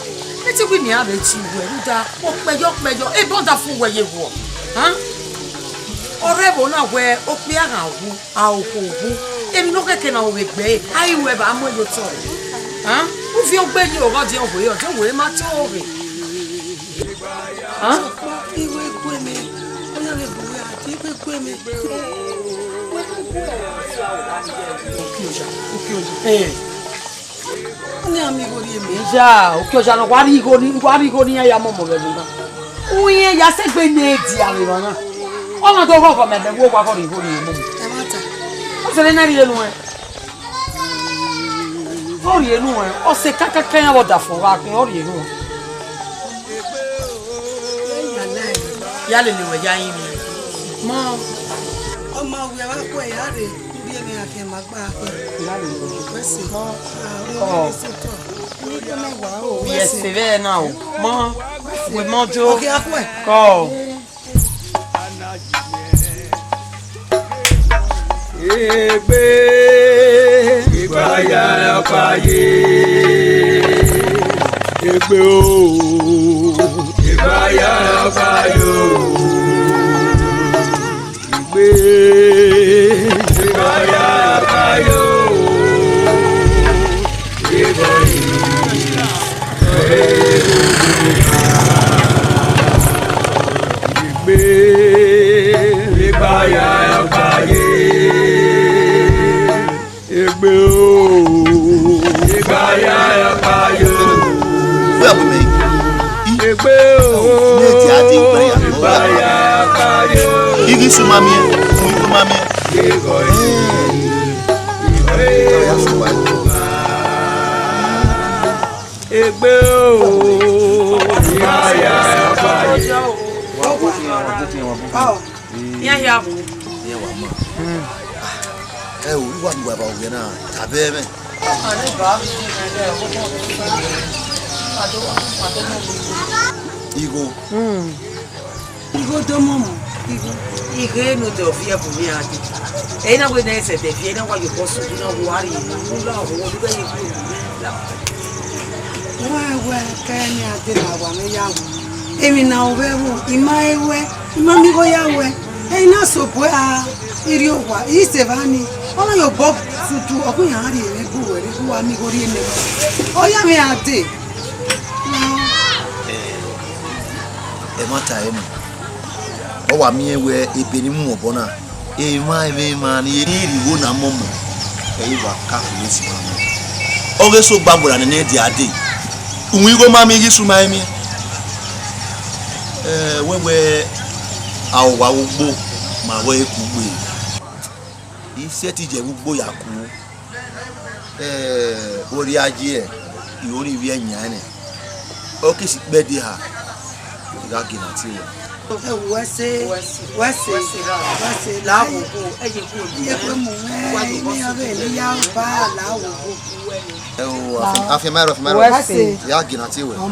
Eti wi mi abe ti we ruda. O pejo. E bo da fu we ye wo. Han? Ore bo na we o pe ara wu, a o ko wu. Èmi no keke na o we gbe. Ai we ba mo yo to. Han? O fi o gbe ni o ro di o we o we ma to o we. Han? Iwe gbe mi. O ya le buwe ade iwe gbe mi. Oni amigo ri mi. Ja, o que eu já não guarigo ni ya momo be na. Uye ya se gbe ni edi ari na. Ona to go me be wo kwa ko ri mo. E mata. O se le na ri enu e. O ri enu e. O se kaka kan ya boda fo wa pin o ri enu. Ya le we ya yin ni. Mo. O ma we wa ko ya re. Bi emi ake ma gba pe. Ya le we. Wesi. Oh. Yes, c'est vrai now. Mo, we mojo. Okay, akwe. Go. Egbe ìgbàyà ọ̀páyé. Egbe o ìgbàyà ọ̀páyé o. Egbe ìgbàyà ọ̀páyé o. Egbe ìgbàyà ọ̀páyé. Egbe o ìgbàyà ọ̀páyé o. Egbe o ìgbàyà ọ̀páyé o. Igi sumami fún mami. Egbe o ìgbàyà ọ̀páyé. Ya ya. Ẹ o wa mi wa ba o ye na tabe me. Ani ba mi Igo. Igo do momo. Ige no te ofia bu mi ati. E na we na ese te fie na wa yo posu na wo ari na la wo wo be ni ku. Wewe kenya ade na wa me ya wo. Emi na o be wo ima ewe, ima mi go ya we. E na so po a iri o wa, i se vani. Ona yo bob futu okun ya ari ere bu we ku wa mi go ri ene. O ya me ade. E mata e mu. O wa mi ewe ebe ni mu obo na. E ma ni iri wo na momo. E yi wa ka ku si ma mo. O ge so gbagbo na ne di ade. Unwi go ma mi gi su ma emi. Wewe awa ugbo ma we ku gbe. Iṣẹ́ ti je ugbo ya ku. Ori aje e, ori wi eyan ni. O ki si pe di ha. Ga gina ti we. Wese la wo ko eje ku obi e pe mu ni abe ni ya ba la wo ko Afirmar. Ya gina ti we. Oh,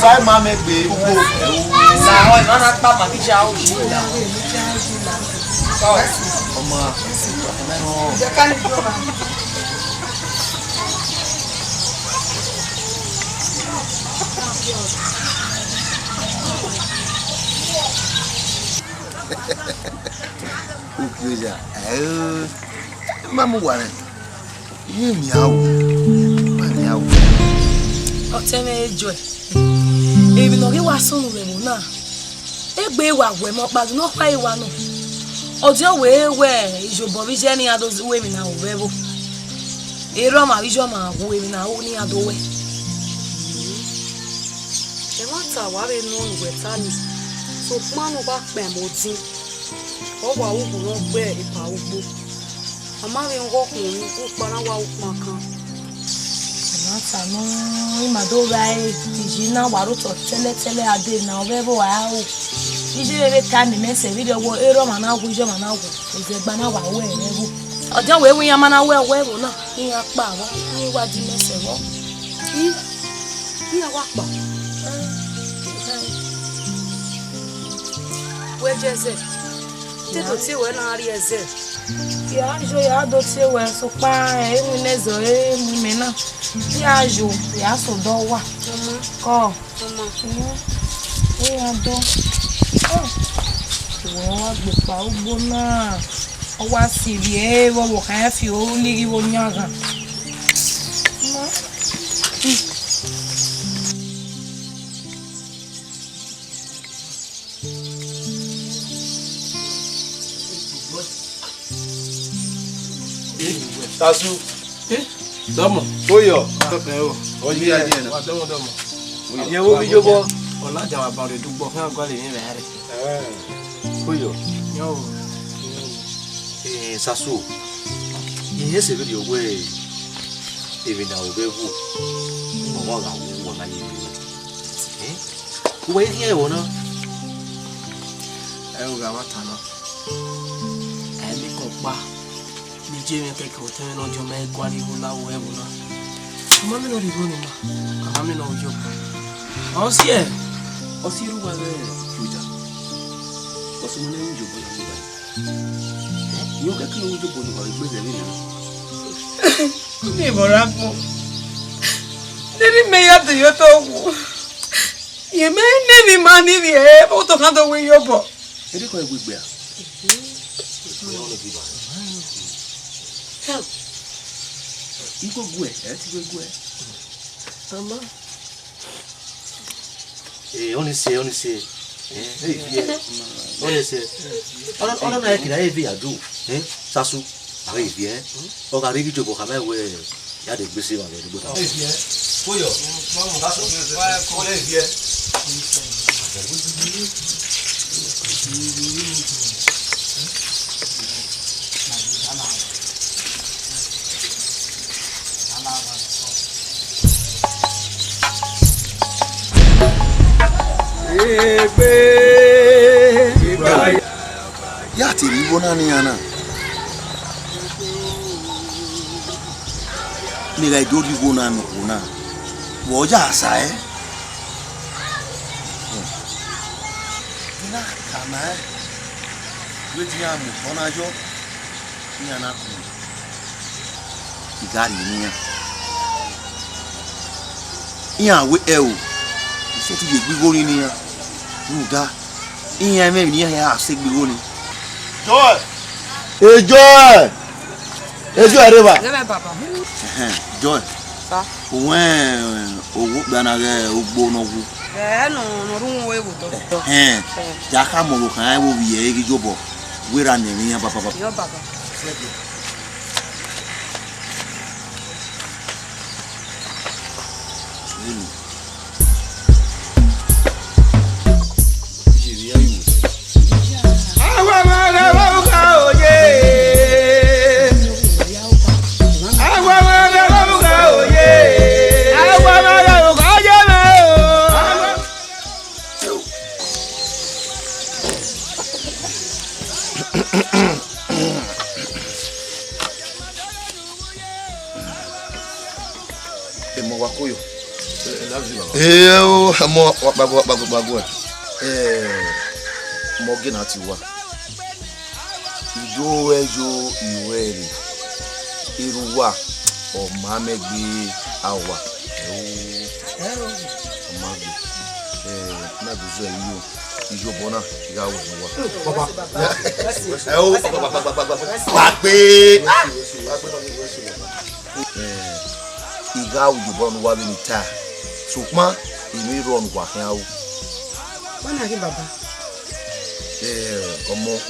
wa ma me gbe ugbo. La o ma na pa ma ki ja o ji la. Ọmọ. Je kan ni do ma. Ukioja. Mamu ware. Ye mi awo. Mani awo. O teme ejo e. Ebi no ri wa sunu we mu na. Egbe wa we mo pa no pa iwa no. Ojo we ijobo bi je ni ado we mi na we bo. Ero ma ijo ma we mi na o ni ado we. E mo ta wa re no we tani. So manu ba pe mo tin. O wa wo no gbe ipa ugbo. Mama we ngo kun ko na wa ukun kan. Na sanu imado bai dijina waru to tele ade na obebo wa o. Ije bebe ka mi mese video wo ero mana gu ijo mana gu. Oze gba na wa wo erebu. Ojo we wi yan mana we wo na. Ni apa wo. Ni wa di mese wo. Ni wa pa. We jeze. Tito ti we na ri eze. Ya jo ya do ti we so pa e mu nezo e mu me na. Ya jo ya so do wa. Ko. E ya do. Wọ́n wá gbé pa ugbo náà. Ó wá sí rí ẹ wọ́wọ́ kan fi ó lírí wo yàrá. Tasu. Domo. Oyo. Oji ya je na. Domo. Ye wo bi jobo. Ola jawa ba re dugbo fun agwa le ni re. Oyo. Yo. Sasu. Ihe se video we. Even now we go. Mo ga wo na yi. Wo ye wo na. O ga mata na. Mi ko pa. Mi je mi ke ko te no jo me kwa ri wo la wo e wo na. Mo mi no ri wo ni ma. Ka mi no jo. O si e. O si ru wa le fuja. O si mo le jo bo ni ba. Yo ka ki o jo bo ni ba gbe le ni na. Ni bora po. Neri me ya de yo to wu. Ye me ne mi ma ni bi e o to kan do we yo bo. Eri ko e gbegbe a. Help. Iko gue, ti gue. Mama. Oni se. Oni se. Ona na kira e bi adu. Sasu. Ari bi o ga ri jobo ka me we ya de gbese wa le gbo ta. Koyo. Sasu. Ko le bi Ya ti ri bona ni ana. Ni ga do ri bona no na. Wo ja sa e. Na kana. We ti amu bona jo. Ni ana ku. Igari ni ya. Iya we e o. Se ti gbigbo ni ya. Uga. Iya me ni ya se gbigbo ni. Joy. Joy. Joy reba. Reba baba. Joy. Sa. Owo gbana re ogbo no wu. No run we wo to. Ja ka mo kan ai wo bi e gi jobo. Wera ni ni ya papa. Yo baba. Bago. Mo gina ti wa. Ijo ejo iwere. Iru wa o ma megbe awa. O ma gbe. Na buzo iyo. Ijo bona ya wo wa. Baba. Wa pe. Iga ujo bona wa bi ni ta. Sukma imi ron wa kan awo. Wana ki baba. Omo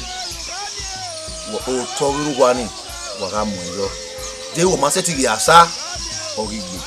o to ru wa ni wa ga mo yo. De wo ma se ti ri asa o ri gbe.